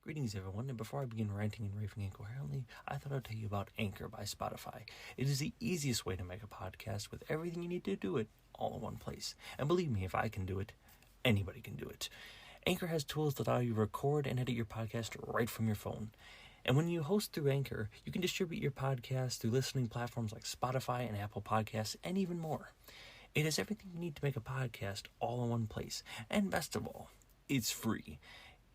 Greetings, everyone, and before I begin ranting and raving incoherently, I thought I'd tell you about Anchor by Spotify. It is the easiest way to make a podcast with everything you need to do it all in one place. And believe me, if I can do it, anybody can do it. Anchor has tools that allow you to record and edit your podcast right from your phone. And when you host through Anchor, you can distribute your podcast through listening platforms like Spotify and Apple Podcasts, and even more. It has everything you need to make a podcast all in one place. And best of all, it's free.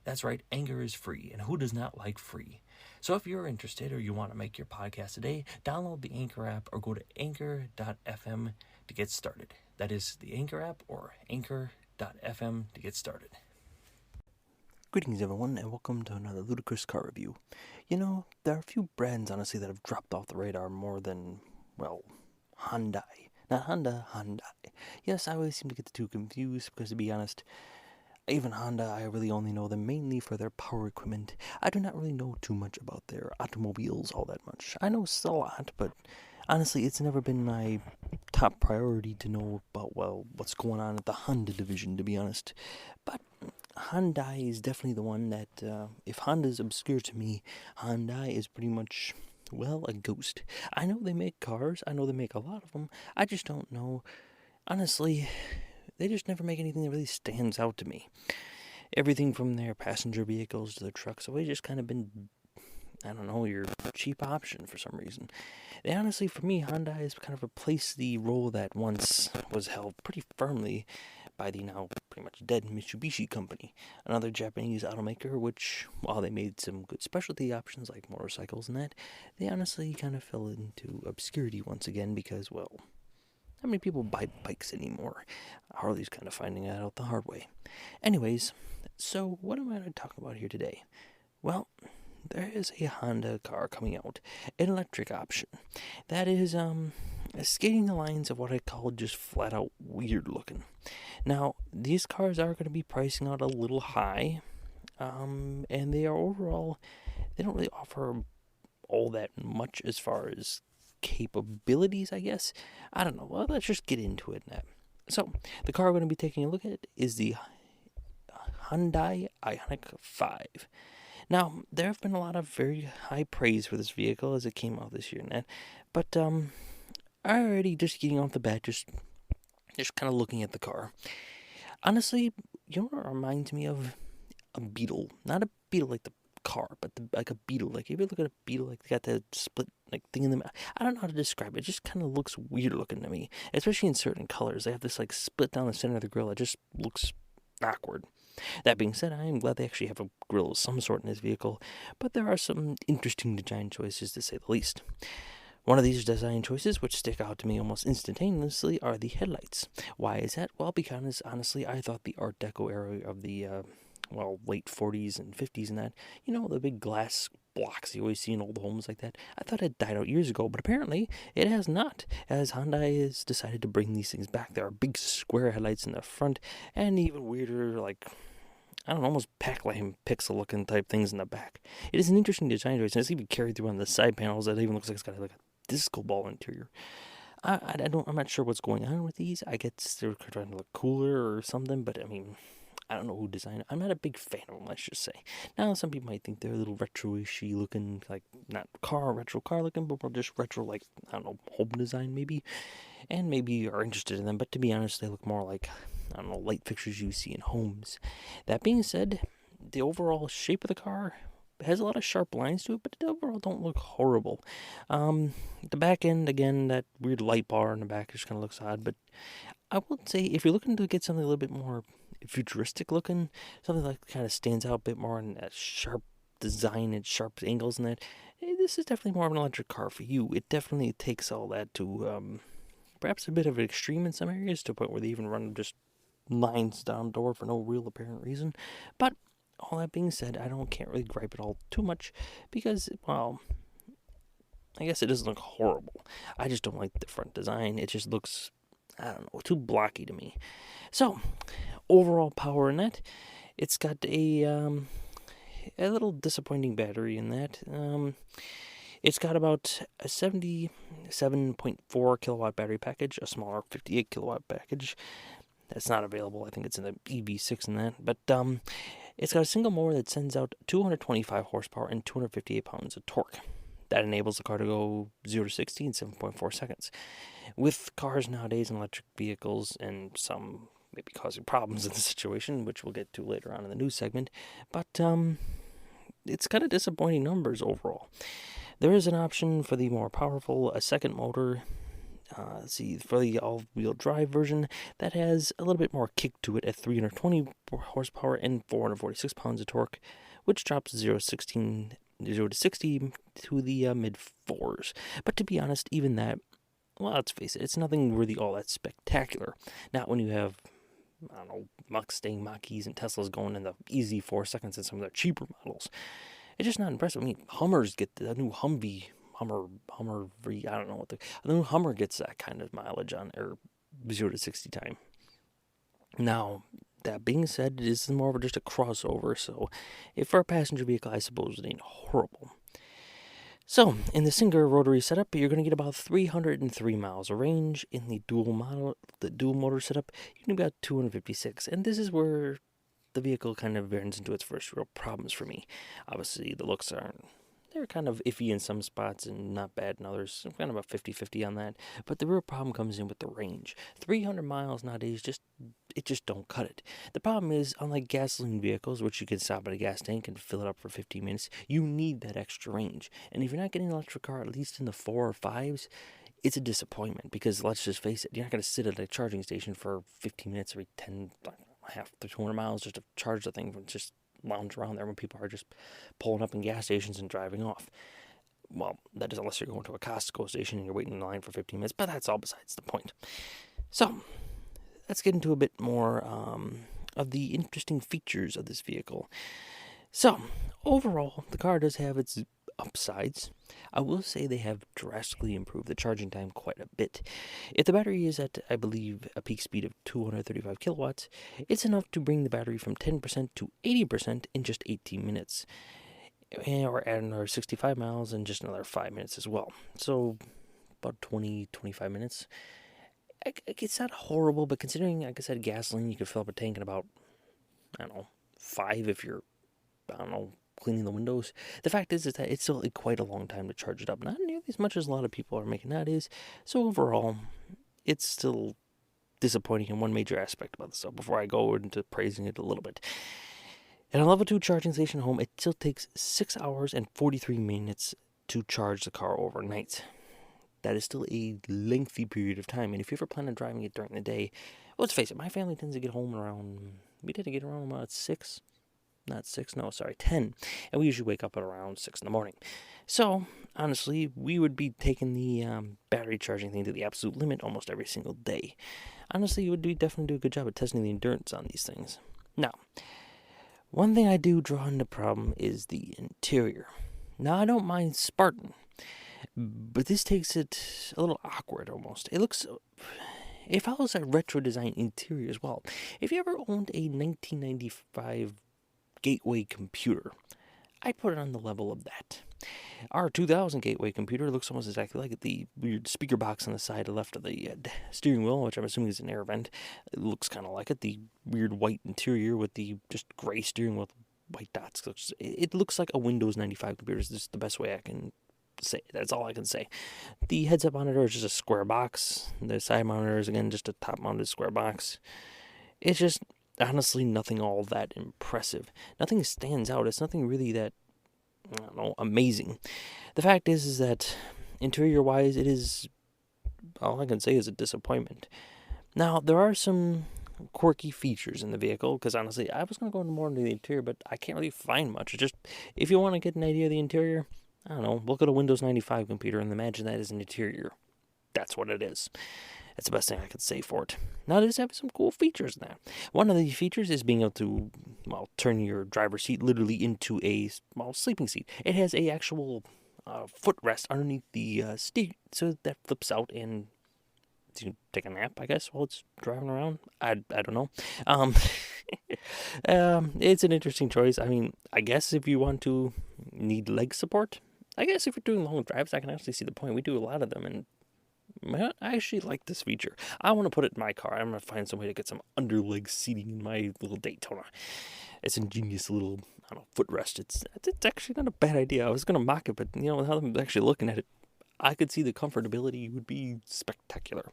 That's right, Anchor is free, and who does not like free? So if you're interested or you want to make your podcast today, download the Anchor app or go to anchor.fm to get started. That is the Anchor app or anchor.fm to get started. Greetings, everyone, and welcome to another Ludicrous car review. You know, there are a few brands, honestly, that have dropped off the radar more than, well, Hyundai. Not Honda, Hyundai. Yes, I always seem to get the two confused because, to be honest, even Honda, I really only know them mainly for their power equipment. I do not really know too much about their automobiles all that much. I know a lot, but honestly, it's never been my top priority to know about, well, what's going on at the Honda division, to be honest. But Hyundai is definitely the one that, if Honda's obscure to me, Hyundai is pretty much, well, a ghost. I know they make cars. I know they make a lot of them. I just don't know. Honestly, they just never make anything that really stands out to me. Everything from their passenger vehicles to their trucks have always just kind of been, I don't know, your cheap option for some reason. They honestly, for me, Hyundai has kind of replaced the role that once was held pretty firmly by the now pretty much dead Mitsubishi company, another Japanese automaker, which, while they made some good specialty options like motorcycles and that, they honestly kind of fell into obscurity once again because, well, how many people buy bikes anymore? Harley's kind of finding that out the hard way. Anyways, so what am I going to talk about here today? Well, there is a Honda car coming out, an electric option, that is skating the lines of what I call just flat out weird looking. Now, these cars are going to be pricing out a little high, and they are overall, they don't really offer all that much as far as capabilities, I guess. I don't know. Well, let's just get into it now. So, the car we're going to be taking a look at is the Hyundai Ioniq 5. Now, there have been a lot of very high praise for this vehicle as it came out this year, Ned. But already just getting off the bat, just kind of looking at the car. Honestly, you know what it reminds me of? A Beetle. Not a Beetle like the car, but like a Beetle. Like, if you look at a Beetle, like, they got that split like thing in the middle. I don't know how to describe it. It just kind of looks weird looking to me, especially in certain colors. They have this like split down the center of the grill. It just looks awkward. That being said, I am glad they actually have a grill of some sort in this vehicle, but there are some interesting design choices, to say the least. One of these design choices which stick out to me almost instantaneously are the headlights. Why is that? Well, because honestly, I thought the Art Deco era of the late 40s and 50s and that, you know, the big glass blocks you always see in old homes like that, I thought it died out years ago, but apparently it has not, as Hyundai has decided to bring these things back. There are big square headlights in the front, and even weirder, like, I don't know, almost Pac-Man pixel looking type things in the back. It is an interesting design choice, and it's even carried through on the side panels. That even looks like it's got like a disco ball interior. I'm not sure what's going on with these. I guess they're trying to look cooler or something, but I mean, I don't know who designed it. I'm not a big fan of them, let's just say. Now, some people might think they're a little retro-ishy looking, like, not retro car looking, but more just retro, like, I don't know, home design maybe. And maybe you are interested in them, but to be honest, they look more like, I don't know, light fixtures you see in homes. That being said, the overall shape of the car has a lot of sharp lines to it, but it overall don't look horrible. The back end, again, that weird light bar in the back just kind of looks odd, but I would say if you're looking to get something a little bit more futuristic looking, something that kind of stands out a bit more in that sharp design and sharp angles and that, this is definitely more of an electric car for you. It definitely takes all that to perhaps a bit of an extreme in some areas, to a point where they even run just lines down door for no real apparent reason. But all that being said, can't really gripe it all too much because, well, I guess it doesn't look horrible. I just don't like the front design. It just looks, I don't know, too blocky to me. So, overall power in that, it's got a little disappointing battery in that. It's got about a 77.4 kilowatt battery package, a smaller 58 kilowatt package. That's not available. I think it's in the EV6 and that. But It's got a single motor that sends out 225 horsepower and 258 pounds of torque. That enables the car to go 0 to 60 in 7.4 seconds. With cars nowadays and electric vehicles, and some maybe causing problems in the situation, which we'll get to later on in the news segment, but it's kind of disappointing numbers overall. There is an option for the more powerful, a second motor. For the all-wheel drive version, that has a little bit more kick to it at 320 horsepower and 446 pounds of torque, which drops 0 to 60 to the mid-4s. But to be honest, even that, well, let's face it, it's nothing really all that spectacular. Not when you have, I don't know, Mustang Mach-E's and Teslas going in the easy 4 seconds in some of their cheaper models. It's just not impressive. I mean, Hummers get the new Humvee, Hummer, I don't know what the new Hummer gets that kind of mileage on, or 0 to 60 time. Now, that being said, it is more of just a crossover, so if for a passenger vehicle, I suppose it ain't horrible. So, in the single rotary setup, you're going to get about 303 miles of range. In the dual motor setup, you're going to be about 256, and this is where the vehicle kind of runs into its first real problems for me. Obviously, the looks they're kind of iffy in some spots and not bad in others. I'm kind of a 50-50 on that. But the real problem comes in with the range. 300 miles nowadays, it just don't cut it. The problem is, unlike gasoline vehicles, which you can stop at a gas tank and fill it up for 15 minutes, you need that extra range. And if you're not getting an electric car, at least in the 4 or 5s, it's a disappointment. Because let's just face it, you're not going to sit at a charging station for 15 minutes every half to 200 miles just to charge the thing, just lounge around there when people are just pulling up in gas stations and driving off. Well, that is unless you're going to a Costco station and you're waiting in line for 15 minutes, but that's all besides the point. So, let's get into a bit more of the interesting features of this vehicle. So, overall, the car does have its upsides. I will say they have drastically improved the charging time quite a bit. If the battery is at, I believe, a peak speed of 235 kilowatts, it's enough to bring the battery from 10% to 80% in just 18 minutes. Or add another 65 miles in just another 5 minutes as well. So, about 20-25 minutes. It's not horrible, but considering, like I said, gasoline, you could fill up a tank in about, 5 if you're, cleaning the windows. The fact is that it's still quite a long time to charge it up. Not nearly as much as a lot of people are making nowadays. So overall, it's still disappointing in one major aspect about this. So before I go into praising it a little bit. At a level 2 charging station home, it still takes 6 hours and 43 minutes to charge the car overnight. That is still a lengthy period of time. And if you ever plan on driving it during the day, well, let's face it, my family tends to get home we tend to get around about 10. And we usually wake up at around 6 in the morning. So, honestly, we would be taking the battery charging thing to the absolute limit almost every single day. Honestly, you would definitely do a good job at testing the endurance on these things. Now, one thing I do draw into problem is the interior. Now, I don't mind Spartan, but this takes it a little awkward almost. It follows that retro design interior as well. If you ever owned a 1995 Gateway computer, I'd put it on the level of that. Our 2000 Gateway computer looks almost exactly like it. The weird speaker box on the side left of the steering wheel, which I'm assuming is an air vent, it looks kind of like it. The weird white interior with the just gray steering wheel with white dots. It looks like a Windows 95 computer. Is just the best way I can say. That's all I can say. The heads-up monitor is just a square box. The side monitor is, again, just a top-mounted square box. It's just honestly nothing all that impressive. Nothing stands out. It's nothing really that, amazing. The fact is that interior-wise, it is, all I can say is a disappointment. Now, there are some quirky features in the vehicle, because honestly, I was going to go more into the interior, but I can't really find much. It's just, if you want to get an idea of the interior, look at a Windows 95 computer and imagine that as an interior. That's what it is. That's the best thing I could say for it. Now, it does have some cool features in that. One of the features is being able to, turn your driver's seat literally into a sleeping seat. It has a actual footrest underneath the seat, so that flips out and you can take a nap, I guess, while it's driving around. I don't know. It's an interesting choice. I mean, I guess if you want to need leg support, I guess if you're doing long drives, I can actually see the point. We do a lot of them, and I actually like this feature. I want to put it in my car. I'm going to find some way to get some underleg seating in my little Daytona. It's an ingenious little, I don't know, footrest. It's actually not a bad idea. I was going to mock it, but, now I'm actually looking at it, I could see the comfortability would be spectacular.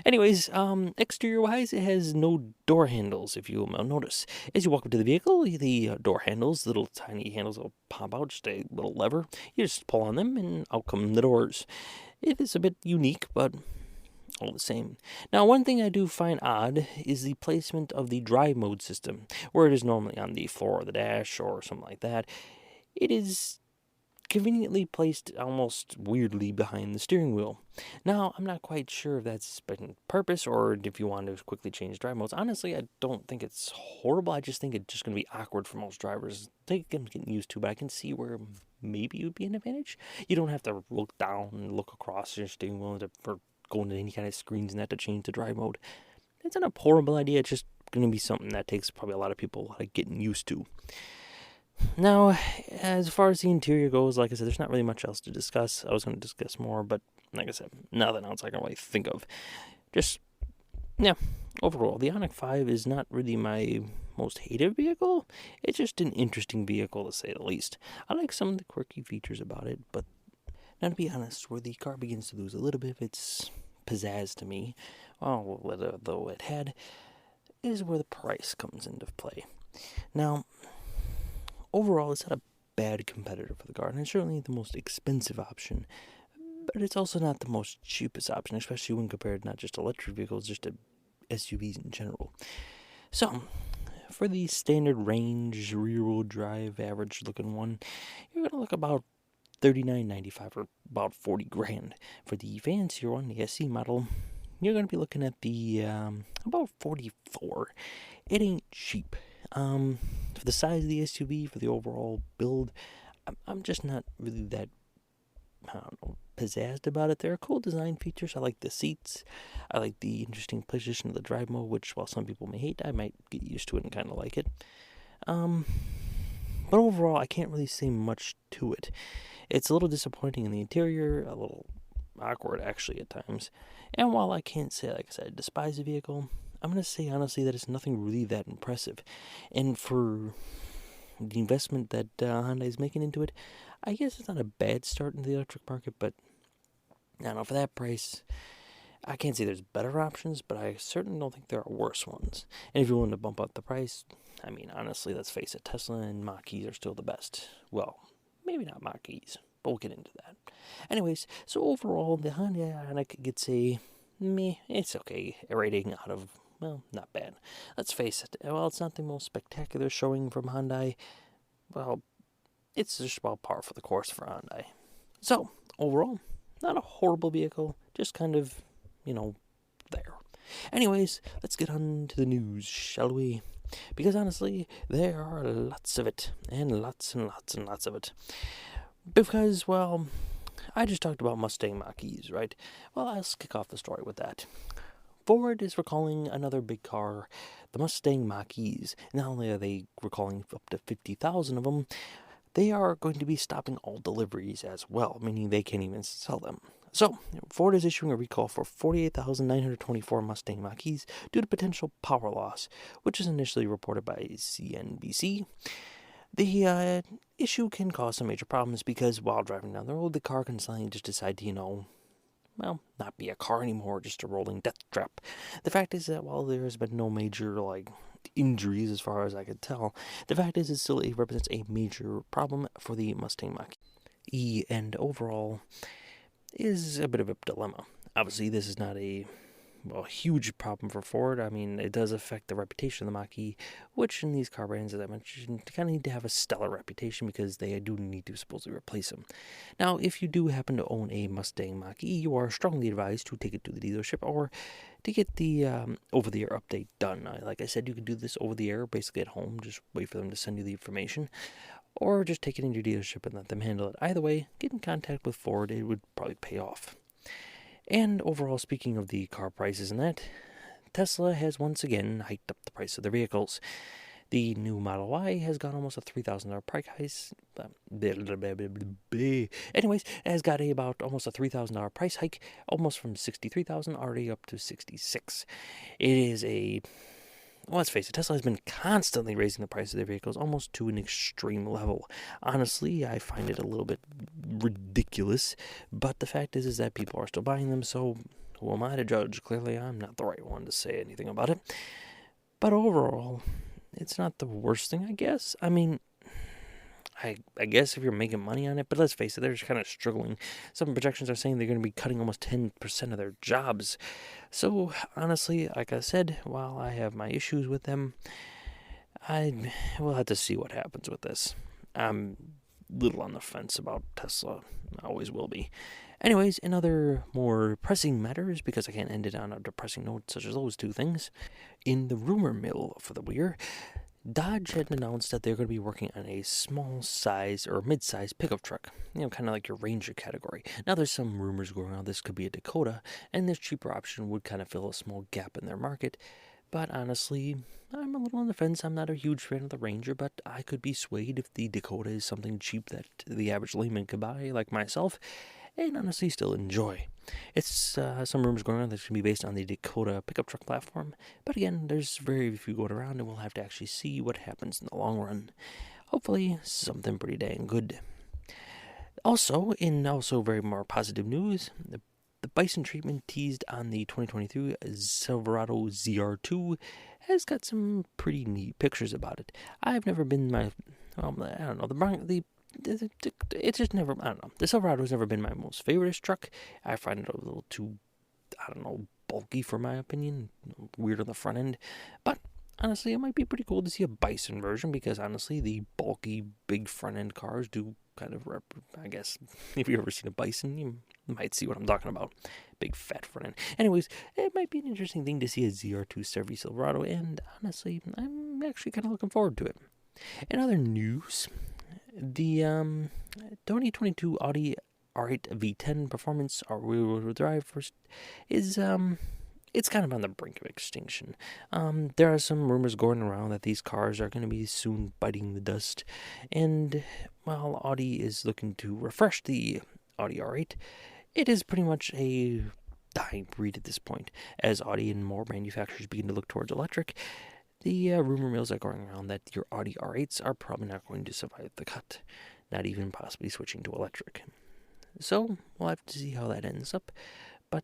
Anyways, exterior-wise, it has no door handles, if you will notice. As you walk up to the vehicle, the door handles, little tiny handles will pop out, just a little lever. You just pull on them, and out come the doors. It is a bit unique, but all the same. Now, one thing I do find odd is the placement of the drive mode system, where it is normally on the floor of the dash or something like that. It is conveniently placed almost weirdly behind the steering wheel. Now, I'm not quite sure if that's on purpose or if you want to quickly change drive modes. Honestly, I don't think it's horrible. I just think it's just going to be awkward for most drivers. I think I'm getting used to, but I can see where maybe it would be an advantage. You don't have to look down and look across your steering wheel for going to any kind of screens and that to change the drive mode. It's not a horrible idea. It's just going to be something that takes probably a lot of people getting used to. Now, as far as the interior goes, like I said, there's not really much else to discuss. I was going to discuss more, but like I said, nothing else I can really think of. Just, overall, the Ioniq 5 is not really my most hated vehicle. It's just an interesting vehicle, to say the least. I like some of the quirky features about it, but now, to be honest, where the car begins to lose a little bit of its pizzazz to me, though it had, is where the price comes into play. Now, overall, it's not a bad competitor for the car, and it's certainly the most expensive option, but it's also not the most cheapest option, especially when compared not just to electric vehicles, just to SUVs in general. So, for the standard range, rear-wheel drive, average-looking one, you're going to look about $39.95 or about $40,000. For the fancier one, the SC model, you're going to be looking at the about $44,000. It ain't cheap. For the size of the SUV, for the overall build, I'm just not really that, pizzazzed about it. There are cool design features. I like the seats. I like the interesting position of the drive mode, which, while some people may hate, I might get used to it and kind of like it. But overall, I can't really say much to it. It's a little disappointing in the interior, a little awkward, actually, at times. And while I can't say, like I said, I despise the vehicle, I'm going to say, honestly, that it's nothing really that impressive. And for the investment that Hyundai is making into it, I guess it's not a bad start in the electric market, but I don't know, for that price, I can't say there's better options, but I certainly don't think there are worse ones. And if you're willing to bump up the price, I mean, honestly, let's face it, Tesla and Mach-E's are still the best. Well, maybe not Mach-E's, but we'll get into that. Anyways, so overall, the Hyundai Ioniq gets a meh, it's okay rating out of, well, not bad. Let's face it, while it's not the most spectacular showing from Hyundai, well, it's just about par for the course for Hyundai. So, overall, not a horrible vehicle, just kind of, there. Anyways, let's get on to the news, shall we? Because honestly, there are lots of it, and lots and lots and lots of it. Because, well, I just talked about Mustang Mach-E's, right? Well, let's kick off the story with that. Ford is recalling another big car, the Mustang Mach-E's. Not only are they recalling up to 50,000 of them, they are going to be stopping all deliveries as well, meaning they can't even sell them. So, Ford is issuing a recall for 48,924 Mustang Mach-E's due to potential power loss, which is initially reported by CNBC. The issue can cause some major problems because while driving down the road, the car can suddenly just decide to, not be a car anymore, just a rolling death trap. The fact is that while there has been no major, injuries as far as I could tell, the fact is it represents a major problem for the Mustang Mach-E, and overall is a bit of a dilemma. Obviously, this is not a huge problem for Ford. I mean, it does affect the reputation of the Mach-E, which in these car brands, as I mentioned, kind of need to have a stellar reputation because they do need to supposedly replace them. Now, if you do happen to own a Mustang Mach-E, you are strongly advised to take it to the dealership or to get the over-the-air update done. Like I said, you can do this over-the-air, basically at home. Just wait for them to send you the information. Or just take it into your dealership and let them handle it. Either way, get in contact with Ford. It would probably pay off. And overall, speaking of the car prices and that, Tesla has once again hiked up the price of their vehicles. The new Model Y has got almost a $3,000 price hike. Anyways, it has got about almost a $3,000 price hike, almost from $63,000 already up to $66,000. It is well, let's face it, Tesla has been constantly raising the price of their vehicles almost to an extreme level. Honestly, I find it a little bit ridiculous, but the fact is that people are still buying them, so who am I to judge? Clearly, I'm not the right one to say anything about it. But overall, it's not the worst thing, I guess. I mean, I guess if you're making money on it, but let's face it, they're just kind of struggling. Some projections are saying they're going to be cutting almost 10% of their jobs. So, honestly, like I said, while I have my issues with them, we'll have to see what happens with this. I'm a little on the fence about Tesla. I always will be. Anyways, in other more pressing matters, because I can't end it on a depressing note such as those two things, in the rumor mill for the year, Dodge had announced that they're going to be working on a small size or mid-size pickup truck, kind of like your Ranger category. Now, there's some rumors going on this could be a Dakota, and this cheaper option would kind of fill a small gap in their market. But honestly, I'm a little on the fence. I'm not a huge fan of the Ranger, but I could be swayed if the Dakota is something cheap that the average layman could buy, like myself, and honestly still enjoy. It's some rumors going on that's going to be based on the Dakota pickup truck platform, but again, there's very few going around, and we'll have to actually see what happens in the long run. Hopefully, something pretty dang good. Also, in very more positive news, the Bison treatment teased on the 2023 Silverado ZR2 has got some pretty neat pictures about it. I've never been I don't know, it's just never, I don't know. The Silverado has never been my most favorite truck. I find it a little too, bulky for my opinion. Weird on the front end. But honestly, it might be pretty cool to see a Bison version because honestly, the bulky, big front end cars do kind of I guess, if you've ever seen a Bison, you might see what I'm talking about. Big fat front end. Anyways, it might be an interesting thing to see a ZR2 Chevy Silverado, and honestly, I'm actually kind of looking forward to it. In other news, the 2022 Audi R8 V10 Performance all-wheel drive is it's kind of on the brink of extinction. There are some rumors going around that these cars are going to be soon biting the dust, and while Audi is looking to refresh the Audi R8, it is pretty much a dying breed at this point. As Audi and more manufacturers begin to look towards electric, the rumor mills are going around that your Audi R8s are probably not going to survive the cut, not even possibly switching to electric. So, we'll have to see how that ends up. But,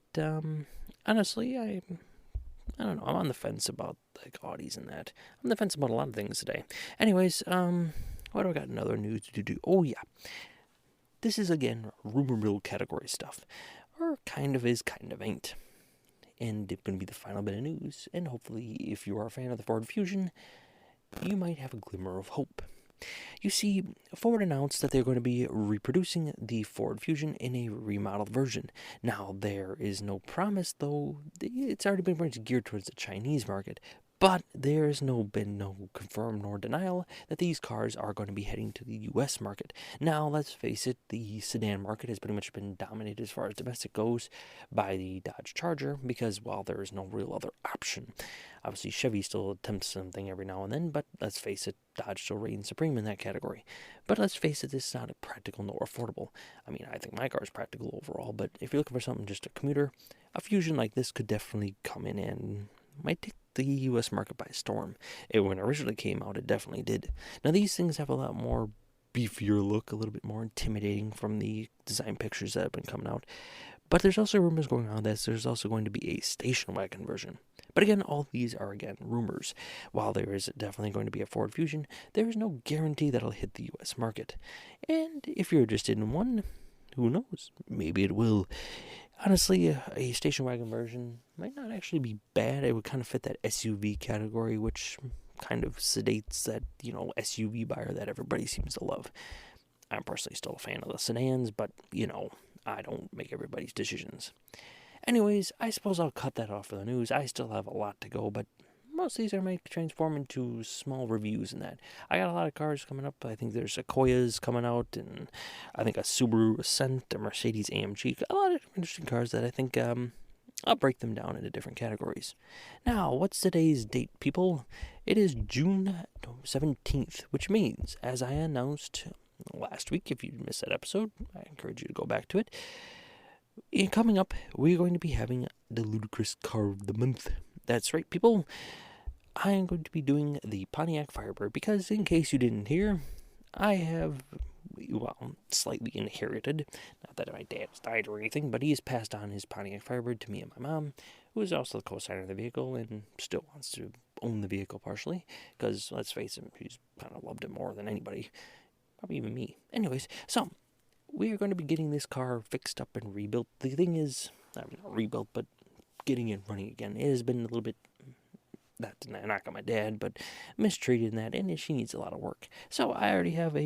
honestly, I don't know. I'm on the fence about, Audis and that. I'm on the fence about a lot of things today. Anyways, what do I got another news to do? Oh, yeah. This is, again, rumor mill category stuff. Or kind of is, kind of ain't. And it's going to be the final bit of news. And hopefully, if you are a fan of the Ford Fusion, you might have a glimmer of hope. You see, Ford announced that they're going to be reproducing the Ford Fusion in a remodeled version. Now, there is no promise, though. It's already been pretty geared towards the Chinese market. But there's been no confirmed nor denial that these cars are going to be heading to the U.S. market. Now, let's face it, the sedan market has pretty much been dominated as far as domestic goes by the Dodge Charger because, while there is no real other option. Obviously, Chevy still attempts something every now and then, but let's face it, Dodge still reigns supreme in that category. But let's face it, this is not practical nor affordable. I mean, I think my car is practical overall, but if you're looking for something just a commuter, a Fusion like this could definitely come in and might take the U.S. market by storm. When it originally came out, it definitely did. Now, these things have a lot more beefier look, a little bit more intimidating from the design pictures that have been coming out. But there's also rumors going on that there's also going to be a station wagon version. But again, all these are, rumors. While there is definitely going to be a Ford Fusion, there is no guarantee that it'll hit the U.S. market. And if you're interested in one, who knows? Maybe it will. Honestly, a station wagon version might not actually be bad. It would kind of fit that SUV category, which kind of sedates that, SUV buyer that everybody seems to love. I'm personally still a fan of the sedans, but, I don't make everybody's decisions. Anyways, I suppose I'll cut that off for the news. I still have a lot to go, but most of these I might transform into small reviews and that. I got a lot of cars coming up. I think there's Sequoias coming out, and I think a Subaru Ascent, a Mercedes AMG. A lot of interesting cars that I think I'll break them down into different categories. Now, what's today's date, people? It is June 17th, which means, as I announced last week, if you missed that episode, I encourage you to go back to it. Coming up, we're going to be having the Ludicrous Car of the Month. That's right, people. I am going to be doing the Pontiac Firebird because, in case you didn't hear, I have, slightly inherited. Not that my dad's died or anything, but he has passed on his Pontiac Firebird to me and my mom, who is also the co-signer of the vehicle and still wants to own the vehicle partially, because, let's face it, she's kind of loved it more than anybody, probably even me. Anyways, so we are going to be getting this car fixed up and rebuilt. The thing is, not rebuilt, but getting it running again. It has been a little bit, not to knock on my dad, but mistreated in that, and she needs a lot of work. So I already have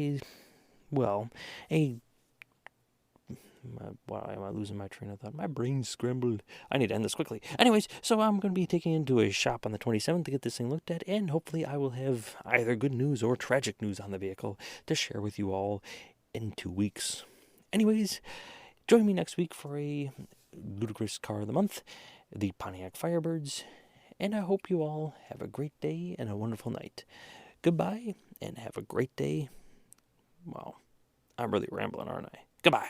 why am I losing my train of thought? My brain's scrambled. I need to end this quickly. Anyways, so I'm going to be taking it into a shop on the 27th to get this thing looked at, and hopefully I will have either good news or tragic news on the vehicle to share with you all in 2 weeks. Anyways, join me next week for a Ludicrous Car of the Month, the Pontiac Firebirds, and I hope you all have a great day and a wonderful night. Goodbye, and have a great day. Well, I'm really rambling, aren't I? Goodbye.